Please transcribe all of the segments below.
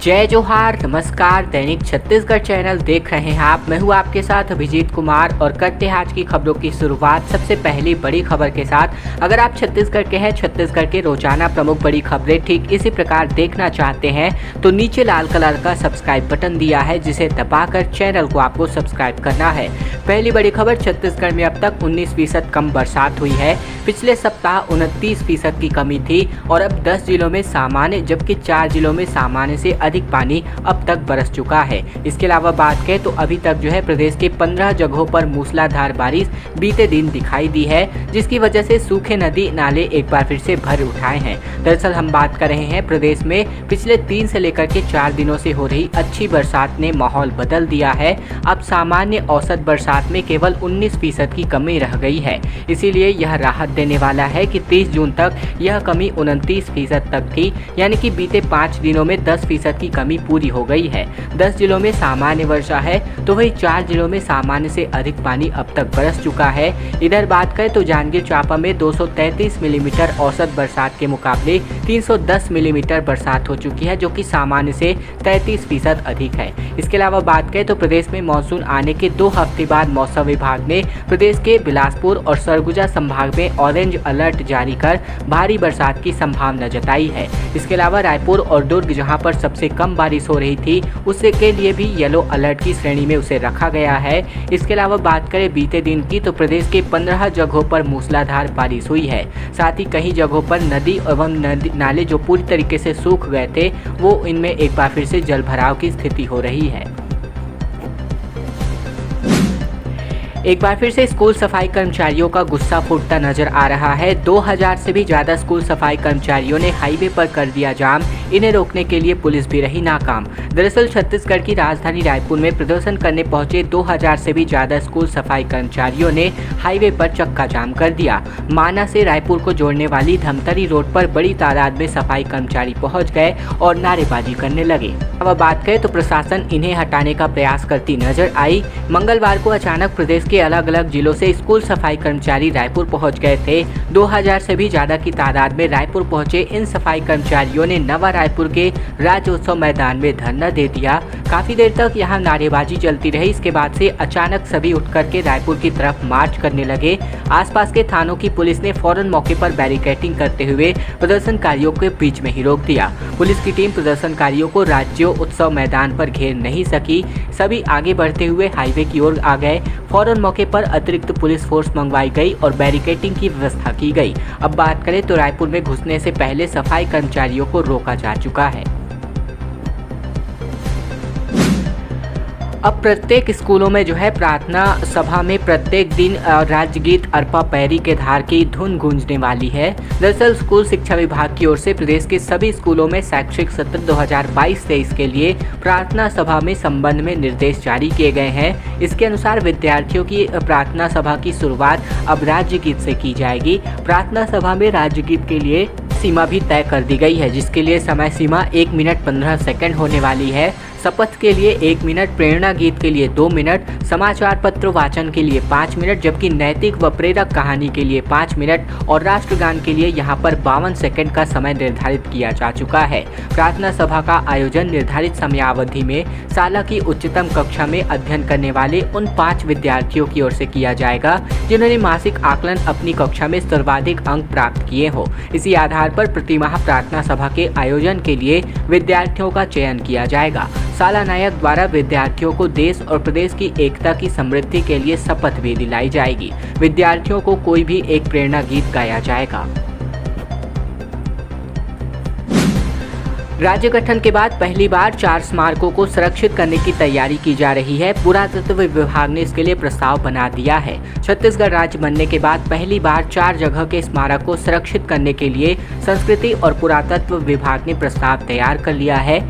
जय जोहार, नमस्कार। दैनिक छत्तीसगढ़ चैनल देख रहे हैं आप। मैं हूं आपके साथ अभिजीत कुमार और करते हैं आज की खबरों की शुरुआत सबसे पहली बड़ी खबर के साथ। अगर आप छत्तीसगढ़ के हैं, छत्तीसगढ़ के रोजाना प्रमुख बड़ी खबरें ठीक इसी प्रकार देखना चाहते हैं तो नीचे लाल कलर का सब्सक्राइब बटन दिया है, जिसे दबाकर चैनल को आपको सब्सक्राइब करना है। पहली बड़ी खबर, छत्तीसगढ़ में अब तक 19% कम बरसात हुई है। पिछले सप्ताह 29% की कमी थी और अब 10 जिलों में सामान्य जबकि 4 जिलों में सामान्य से अधिक पानी अब तक बरस चुका है। इसके अलावा बात करें तो अभी तक प्रदेश के 15 जगहों पर मूसलाधार बारिश बीते दिन दिखाई दी है, जिसकी वजह से सूखे नदी नाले एक बार फिर से भर उठाए हैं। दरअसल हम बात कर रहे हैं प्रदेश में पिछले 3 से लेकर के 4 दिनों से हो रही अच्छी बरसात ने माहौल बदल दिया है। अब सामान्य औसत बरसात में केवल 19% की कमी रह गई है। इसीलिए यह राहत देने वाला है कि 30 जून तक यह कमी 29% तक थी, यानी कि बीते 5 दिनों में 10% की कमी पूरी हो गई है। 10 जिलों में सामान्य वर्षा है तो वही 4 जिलों में सामान्य से अधिक पानी अब तक बरस चुका है। इधर बात करें तो जांजगीर चांपा में 233 मिलीमीटर औसत बरसात के मुकाबले 310 मिलीमीटर बरसात हो चुकी है, जो कि सामान्य से 33% अधिक है। इसके अलावा बात करें तो प्रदेश में मानसून आने के 2 हफ्ते बाद मौसम विभाग ने प्रदेश के बिलासपुर और सरगुजा संभाग में ऑरेंज अलर्ट जारी कर भारी बरसात की संभावना जताई है। इसके अलावा रायपुर और दुर्ग, जहां पर सबसे कम बारिश हो रही थी, उससे के लिए भी येलो अलर्ट की श्रेणी में उसे रखा गया है। इसके अलावा बात करें बीते दिन की तो प्रदेश के 15 जगहों पर मूसलाधार बारिश हुई है। साथ ही कई जगहों पर नदी एवं नाले जो पूरी तरीके से सूख गए थे, वो इनमें एक बार फिर से जल भराव की स्थिति हो रही है। एक बार फिर से स्कूल सफाई कर्मचारियों का गुस्सा फूटता नजर आ रहा है। 2000 से भी ज्यादा स्कूल सफाई कर्मचारियों ने हाईवे पर कर दिया जाम। इन्हें रोकने के लिए पुलिस भी रही नाकाम। दरअसल छत्तीसगढ़ की राजधानी रायपुर में प्रदर्शन करने पहुंचे 2000 से भी ज्यादा स्कूल सफाई कर्मचारियों ने हाईवे पर चक्का जाम कर दिया। माना से रायपुर को जोड़ने वाली धमतरी रोड पर बड़ी तादाद में सफाई कर्मचारी पहुँच गए और नारेबाजी करने लगे। अब बात करें तो प्रशासन इन्हें हटाने का प्रयास करती नजर आई। मंगलवार को अचानक प्रदेश के अलग अलग जिलों से स्कूल सफाई कर्मचारी रायपुर पहुंच गए थे। 2000 से भी ज्यादा की तादाद में रायपुर पहुंचे इन सफाई कर्मचारियों ने नवा रायपुर के राज्योत्सव मैदान में धरना दे दिया। काफी देर तक यहां नारेबाजी चलती रही। इसके बाद से अचानक सभी उठ करके रायपुर की तरफ मार्च करने लगे। आसपास के थानों की पुलिस ने फौरन मौके पर बैरिकेडिंग करते हुए प्रदर्शनकारियों के बीच में ही रोक दिया। पुलिस की टीम प्रदर्शनकारियों को राज्यों उत्सव मैदान पर घेर नहीं सकी। सभी आगे बढ़ते हुए हाईवे की ओर आ गए। फौरन मौके पर अतिरिक्त पुलिस फोर्स मंगवाई गई और बैरिकेडिंग की व्यवस्था की गई। अब बात करें तो रायपुर में घुसने से पहले सफाई कर्मचारियों को रोका जा चुका है। अब प्रत्येक स्कूलों में प्रार्थना सभा में प्रत्येक दिन राज्यगीत अरपा पैरी के धार की धुन गूंजने वाली है। दरअसल स्कूल शिक्षा विभाग की ओर से प्रदेश के सभी स्कूलों में शैक्षिक सत्र 2022-23 के लिए प्रार्थना सभा में संबंध में निर्देश जारी किए गए हैं। इसके अनुसार विद्यार्थियों की प्रार्थना सभा की शुरुआत अब राज्यगीत से की जाएगी। प्रार्थना सभा में राज्यगीत के लिए सीमा भी तय कर दी गई है, जिसके लिए समय सीमा 1 मिनट 15 सेकंड होने वाली है। शपथ के लिए 1 मिनट, प्रेरणा गीत के लिए 2 मिनट, समाचार पत्र वाचन के लिए 5 मिनट, जबकि नैतिक व प्रेरक कहानी के लिए 5 मिनट और राष्ट्रगान के लिए यहां पर 52 सेकंड का समय निर्धारित किया जा चुका है। प्रार्थना सभा का आयोजन निर्धारित समयावधि में शाला की उच्चतम कक्षा में अध्ययन करने वाले उन 5 विद्यार्थियों की ओर से किया जाएगा जिन्होंने मासिक आकलन अपनी कक्षा में सर्वाधिक अंक प्राप्त किए हो। इसी आधार पर प्रतिमाह प्रार्थना सभा के आयोजन के लिए विद्यार्थियों का चयन किया जाएगा। शाला नायक द्वारा विद्यार्थियों को देश और प्रदेश की एकता की समृद्धि के लिए शपथ भी दिलाई जाएगी। विद्यार्थियों को कोई भी एक प्रेरणा गीत गाया जाएगा। राज्य गठन के बाद पहली बार 4 स्मारकों को संरक्षित करने की तैयारी की जा रही है। पुरातत्व विभाग ने इसके लिए प्रस्ताव बना दिया है। छत्तीसगढ़ राज्य बनने के बाद पहली बार 4 जगह के स्मारक को संरक्षित करने के लिए संस्कृति और पुरातत्व विभाग ने प्रस्ताव तैयार कर लिया है।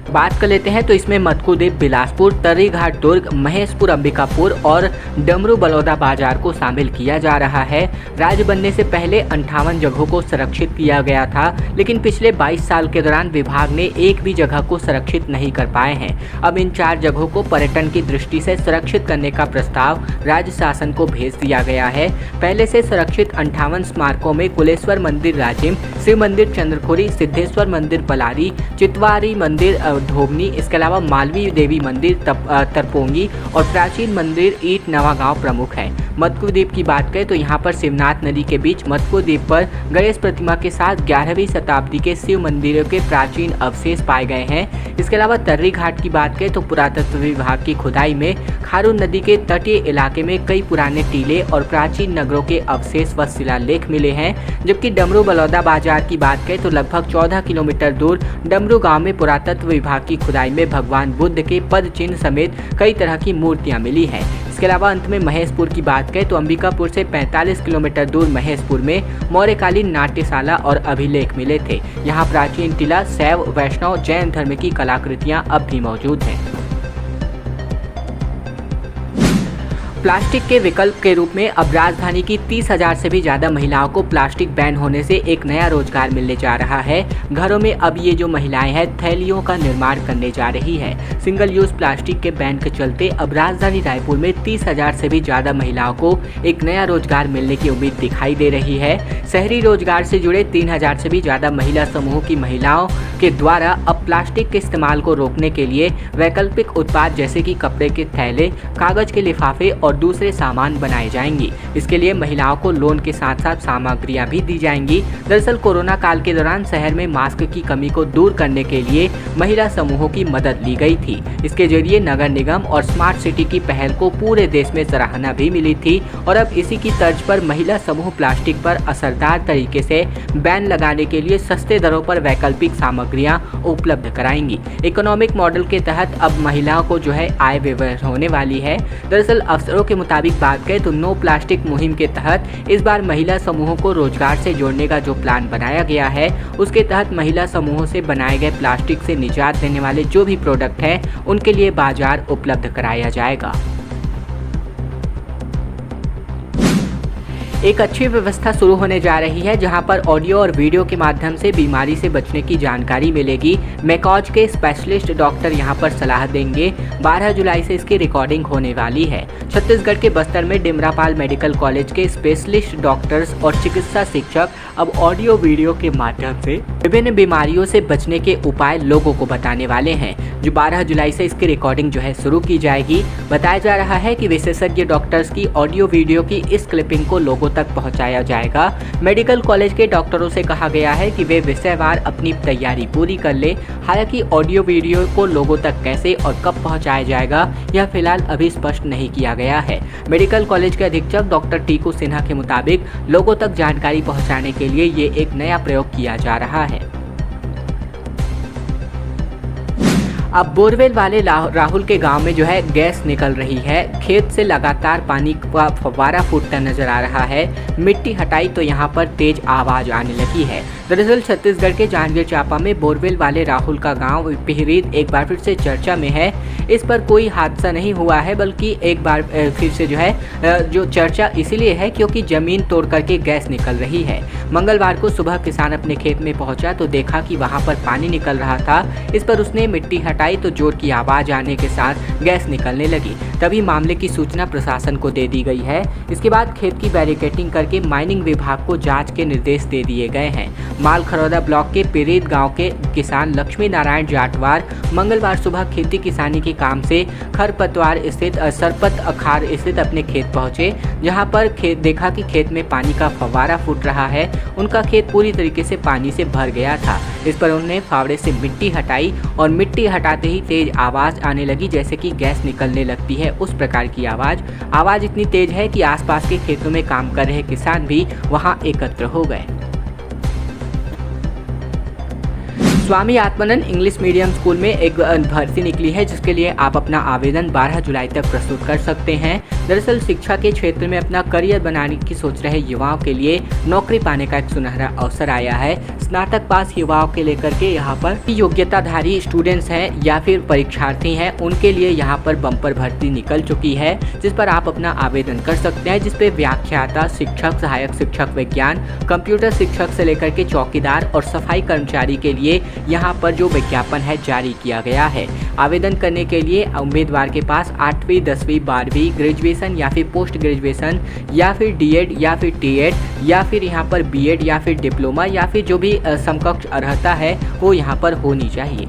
बात कर लेते हैं तो इसमें मतकुद्वीप बिलासपुर, तर्रीघाट दुर्ग, महेशपुर अंबिकापुर और डमरू बलौदा बाजार को शामिल किया जा रहा है। राज्य बनने से पहले 58 जगहों को संरक्षित किया गया था, लेकिन पिछले 22 साल के दौरान विभाग ने एक भी जगह को संरक्षित नहीं कर पाए हैं। अब इन 4 जगहों को पर्यटन की दृष्टि से संरक्षित करने का प्रस्ताव राज्य शासन को भेज दिया गया है। पहले से संरक्षित 58 स्मारकों में कुलेश्वर मंदिर राजिम, शिव मंदिर चंद्रखुरी, सिद्धेश्वर मंदिर पलारी, चितवारी मंदिर धोबनी, इसके अलावा मालवी देवी मंदिर, तरपोंगी और प्राचीन मंदिर ईट नवा गाँव प्रमुख है। मत्को द्वीप की बात करें तो यहाँ पर शिवनाथ नदी के बीच मत्को द्वीप पर गणेश प्रतिमा के साथ 11वीं शताब्दी के शिव मंदिरों के प्राचीन अवशेष पाए गए हैं। इसके अलावा तर्री घाट की बात करें तो पुरातत्व विभाग की खुदाई में खारून नदी के तटीय इलाके में कई पुराने टीले और प्राचीन नगरों के अवशेष व शिलालेख मिले हैं। जबकि डमरू बलौदा बाजार की बात करें तो लगभग 14 किलोमीटर दूर डमरू गांव में पुरातत्व विभाग की खुदाई में भगवान बुद्ध के पद चिन्ह समेत कई तरह की मूर्तियां मिली हैं। इसके अलावा अंत में महेशपुर की बात करें तो अंबिकापुर से 45 किलोमीटर दूर महेशपुर में मौर्यकालीन नाट्यशाला और अभिलेख मिले थे। यहाँ प्राचीन टीला, शैव, वैष्णव, जैन धर्म की कलाकृतियां अब भी मौजूद हैं। प्लास्टिक के विकल्प के रूप में अब राजधानी की 30,000 से भी ज़्यादा महिलाओं को प्लास्टिक बैन होने से एक नया रोजगार मिलने जा रहा है। घरों में अब ये जो महिलाएं हैं थैलियों का निर्माण करने जा रही है। सिंगल यूज प्लास्टिक के बैन के चलते अब राजधानी रायपुर में 30,000 से भी ज़्यादा महिलाओं को एक नया रोजगार मिलने की उम्मीद दिखाई दे रही है। शहरी रोजगार से जुड़े 3,000 से भी ज़्यादा महिला समूह की महिलाओं के द्वारा अब प्लास्टिक के इस्तेमाल को रोकने के लिए वैकल्पिक उत्पाद जैसे कि कपड़े के थैले, कागज के लिफाफे और दूसरे सामान बनाए जाएंगे। इसके लिए महिलाओं को लोन के साथ साथ सामग्रियां भी दी जाएंगी। दरअसल कोरोना काल के दौरान शहर में मास्क की कमी को दूर करने के लिए महिला समूहों की मदद ली गई थी। इसके जरिए नगर निगम और स्मार्ट सिटी की पहल को पूरे देश में सराहना भी मिली थी और अब इसी की तर्ज पर महिला समूह प्लास्टिक पर असरदार तरीके से बैन लगाने के लिए सस्ते दरों पर वैकल्पिक सामग्रियां उपलब्ध कराएंगी। इकोनॉमिक मॉडल के तहत अब महिलाओं को जो है आय व्यवहार होने वाली है। दरअसल अफसरों के मुताबिक बात करें तो नो प्लास्टिक मुहिम के तहत इस बार महिला समूहों को रोजगार से जोड़ने का जो प्लान बनाया गया है उसके तहत महिला समूहों से बनाए गए प्लास्टिक से निजात देने वाले जो भी प्रोडक्ट हैं उनके लिए बाजार उपलब्ध कराया जाएगा। एक अच्छी व्यवस्था शुरू होने जा रही है जहां पर ऑडियो और वीडियो के माध्यम से बीमारी से बचने की जानकारी मिलेगी। मैकॉज के स्पेशलिस्ट डॉक्टर यहां पर सलाह देंगे। 12 जुलाई से इसकी रिकॉर्डिंग होने वाली है। छत्तीसगढ़ के बस्तर में डिमरापाल मेडिकल कॉलेज के स्पेशलिस्ट डॉक्टर्स और चिकित्सा शिक्षक अब ऑडियो वीडियो के माध्यम से विभिन्न बीमारियों से बचने के उपाय लोगों को बताने वाले हैं। जो 12 जुलाई से इसकी रिकॉर्डिंग जो है शुरू की जाएगी। बताया जा रहा है कि विशेषज्ञ डॉक्टर्स की ऑडियो वीडियो की इस क्लिपिंग को लोगों तक पहुंचाया जाएगा। मेडिकल कॉलेज के डॉक्टरों से कहा गया है कि वे विषयवार अपनी तैयारी पूरी कर ले। हालांकि ऑडियो वीडियो को लोगों तक कैसे और कब पहुंचाया जाएगा यह फिलहाल अभी स्पष्ट नहीं किया गया है। मेडिकल कॉलेज के अधीक्षक डॉक्टर टीकू सिन्हा के मुताबिक लोगों तक जानकारी पहुंचाने के लिए ये एक नया प्रयोग किया जा रहा है। अब बोरवेल वाले राहुल के गांव में जो है गैस निकल रही है। खेत से लगातार पानी का फव्वारा फूटता नजर आ रहा है। मिट्टी हटाई तो यहाँ पर तेज आवाज आने लगी है। दरअसल छत्तीसगढ़ के जांजगीर चांपा में बोरवेल वाले राहुल का गांव पिहरीद एक बार फिर से चर्चा में है। इस पर कोई हादसा नहीं हुआ है बल्कि एक बार फिर से जो है जो चर्चा इसीलिए है क्योंकि जमीन तोड़ करके गैस निकल रही है। मंगलवार को सुबह किसान अपने खेत में पहुंचा तो देखा कि वहां पर पानी निकल रहा था। इस पर उसने मिट्टी हटाई तो जोर की आवाज आने के साथ गैस निकलने लगी। तभी मामले की सूचना प्रशासन को दे दी गई है। इसके बाद खेत की बैरिकेडिंग करके माइनिंग विभाग को जांच के निर्देश दे दिए गए हैं। मालखरौदा ब्लॉक के पिरीद गांव के किसान लक्ष्मी नारायण जाटवार मंगलवार सुबह खेती किसानी के काम से खरपतवार स्थित सरपत अखार स्थित अपने खेत पहुंचे, जहां पर देखा कि खेत में पानी का फव्वारा फूट रहा है। उनका खेत पूरी तरीके से पानी से भर गया था। इस पर उन्होंने फावड़े से मिट्टी हटाई और मिट्टी हटाते ही तेज आवाज आने लगी जैसे कि गैस निकलने लगती है उस प्रकार की आवाज इतनी तेज है कि आसपास के खेतों में काम कर रहे किसान भी वहां एकत्र हो गए। Swami Atmanand English medium school में एक भर्ती निकली है जिसके लिए आप अपना आवेदन 12 जुलाई तक प्रस्तुत कर सकते हैं। दरअसल शिक्षा के क्षेत्र में अपना करियर बनाने की सोच रहे युवाओं के लिए नौकरी पाने का एक सुनहरा अवसर आया है। स्नातक पास युवाओं के लेकर के यहाँ पर योग्यताधारी स्टूडेंट्स हैं या फिर परीक्षार्थी हैं उनके लिए यहाँ पर बम्पर भर्ती निकल चुकी है जिस पर आप अपना आवेदन कर सकते हैं, जिसपे व्याख्याता, शिक्षक, सहायक शिक्षक विज्ञान, कंप्यूटर शिक्षक से लेकर के चौकीदार और सफाई कर्मचारी के लिए यहाँ पर जो विज्ञापन है जारी किया गया है। आवेदन करने के लिए उम्मीदवार के पास 8वीं, 10वीं, 12वीं, ग्रेजुएशन या फिर पोस्ट ग्रेजुएशन या फिर डीएड या फिर टीएड या फिर यहाँ पर बीएड या फिर डिप्लोमा या फिर जो भी समकक्ष अर्हता है वो यहाँ पर होनी चाहिए।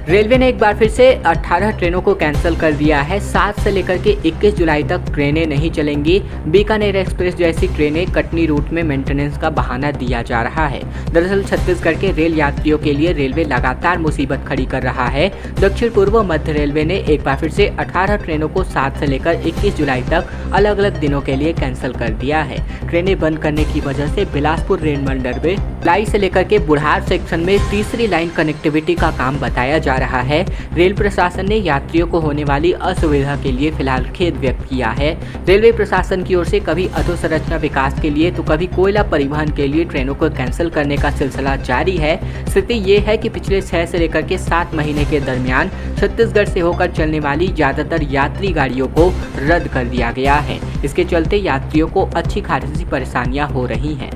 रेलवे ने एक बार फिर से 18 ट्रेनों को कैंसिल कर दिया है। 7 से लेकर के 21 जुलाई तक ट्रेनें नहीं चलेंगी। बीकानेर एक्सप्रेस जैसी ट्रेनें कटनी रूट में मेंटेनेंस का बहाना दिया जा रहा है। दरअसल छत्तीसगढ़ के रेल यात्रियों के लिए रेलवे लगातार मुसीबत खड़ी कर रहा है। दक्षिण पूर्व मध्य रेलवे ने एक बार फिर से 18 ट्रेनों को 7 से लेकर 21 जुलाई तक अलग अलग दिनों के लिए कैंसिल कर दिया है। ट्रेनें बंद करने की वजह से बिलासपुर रेल मंडल में लाई से लेकर के बुढ़ार सेक्शन में तीसरी लाइन कनेक्टिविटी का काम बताया जा रहा है। रेल प्रशासन ने यात्रियों को होने वाली असुविधा के लिए फिलहाल खेद व्यक्त किया है। रेलवे प्रशासन की ओर से कभी अधोसंरचना विकास के लिए तो कभी कोयला परिवहन के लिए ट्रेनों को कैंसिल करने का सिलसिला जारी है। स्थिति ये है कि पिछले 6 से लेकर के 7 महीने के दरमियान छत्तीसगढ़ से होकर चलने वाली ज्यादातर यात्री गाड़ियों को रद्द कर दिया गया है। इसके चलते यात्रियों को अच्छी खासी परेशानियां हो रही हैं।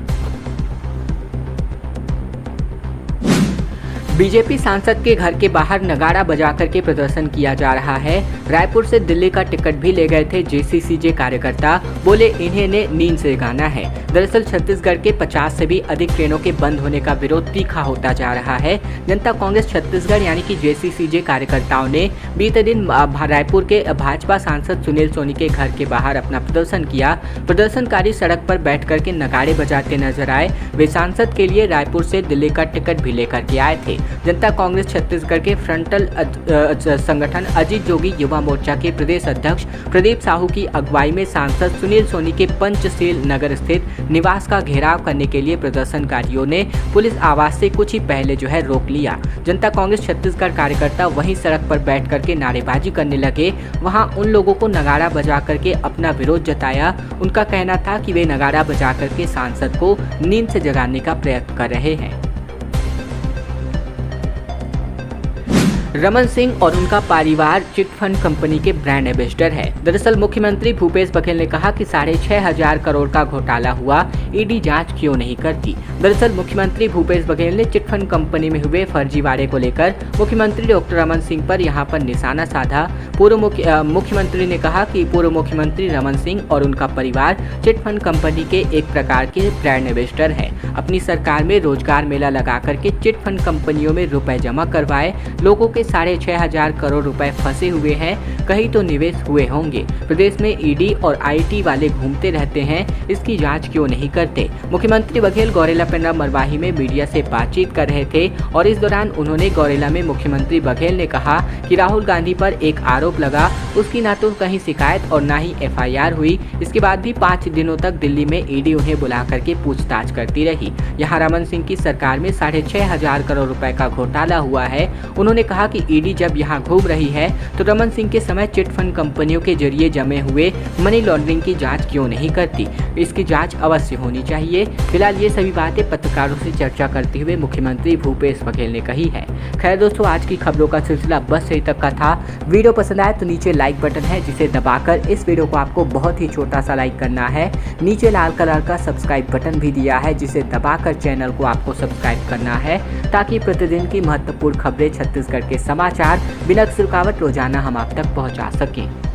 बीजेपी सांसद के घर के बाहर नगाड़ा बजाकर के प्रदर्शन किया जा रहा है। रायपुर से दिल्ली का टिकट भी ले गए थे जेसीसीजे कार्यकर्ता, बोले इन्हें नींद से गाना है। दरअसल छत्तीसगढ़ के 50 से भी अधिक ट्रेनों के बंद होने का विरोध तीखा होता जा रहा है। जनता कांग्रेस छत्तीसगढ़ यानी कि जेसीसीजे कार्यकर्ताओं ने बीते दिन रायपुर के भाजपा सांसद सुनील सोनी के घर के बाहर अपना प्रदर्शन किया। प्रदर्शनकारी सड़क पर बैठ कर के नगाड़े बजाते नजर आए। वे सांसद के लिए रायपुर से दिल्ली का टिकट भी लेकर के आए थे। जनता कांग्रेस छत्तीसगढ़ के फ्रंटल संगठन अजीत जोगी युवा मोर्चा के प्रदेश अध्यक्ष प्रदीप साहू की अगुवाई में सांसद सुनील सोनी के पंचशील नगर स्थित निवास का घेराव करने के लिए प्रदर्शनकारियों ने पुलिस आवास से कुछ ही पहले रोक लिया। जनता कांग्रेस छत्तीसगढ़ कार्यकर्ता वहीं सड़क पर बैठ करके नारेबाजी करने लगे। वहां उन लोगों को नगाड़ा बजा करके अपना विरोध जताया। उनका कहना था कि वे नगाड़ा बजा करके सांसद को नींद से जगाने का प्रयत्न कर रहे हैं। रमन सिंह और उनका परिवार चिटफंड कंपनी के ब्रांड एम्बेसडर है। दरअसल मुख्यमंत्री भूपेश बघेल ने कहा कि 6,500 करोड़ का घोटाला हुआ, ईडी जांच क्यों नहीं करती। दरअसल मुख्यमंत्री भूपेश बघेल ने चिटफंड कंपनी में हुए फर्जीवाड़े को लेकर मुख्यमंत्री डॉक्टर रमन सिंह पर यहां पर निशाना साधा। मुख्यमंत्री ने कहा कि पूर्व मुख्यमंत्री रमन सिंह और उनका परिवार चिटफंड कंपनी के एक प्रकार के ब्रांड एम्बेसडर है। अपनी सरकार में रोजगार मेला लगा करके चिटफंड कंपनियों में रुपए जमा करवाए। लोगों के 6,500 करोड़ रुपए फंसे हुए हैं, कहीं तो निवेश हुए होंगे। प्रदेश में ईडी और आईटी वाले घूमते रहते हैं, इसकी जांच क्यों नहीं करते। मुख्यमंत्री बघेल गौरेला पेंड्रा मरवाही में मीडिया से बातचीत कर रहे थे और इस दौरान उन्होंने गौरेला में मुख्यमंत्री बघेल ने कहा कि राहुल गांधी पर एक आरोप लगा, उसकी ना तो कहीं शिकायत और ना ही एफआईआर हुई। इसके बाद भी 5 दिनों तक दिल्ली में ईडी उन्हें बुला करके पूछताछ करती रही। यहाँ रमन सिंह की सरकार में 6,500 करोड़ रुपए का घोटाला हुआ है। उन्होंने कहा कि ईडी जब यहाँ घूम रही है तो रमन सिंह के समय चिटफंड कंपनियों के जरिए जमे हुए मनी लॉन्ड्रिंग की जांच क्यों नहीं करती। इसकी जांच अवश्य होनी चाहिए। फिलहाल ये सभी बातें पत्रकारों से चर्चा करते हुए मुख्यमंत्री भूपेश बघेल ने कही है। खैर दोस्तों, आज की खबरों का सिलसिला बस यहीं तक का था। वीडियो पसंद आए तो नीचे लाइक बटन है जिसे दबाकर इस वीडियो को आपको बहुत ही छोटा सा लाइक करना है। नीचे लाल कलर का सब्सक्राइब बटन भी दिया है जिसे दबाकर चैनल को आपको सब्सक्राइब करना है ताकि प्रतिदिन की महत्वपूर्ण खबरें, छत्तीसगढ़ के समाचार बिना किसी रुकावट रोजाना हम आप तक पहुंचा सकें।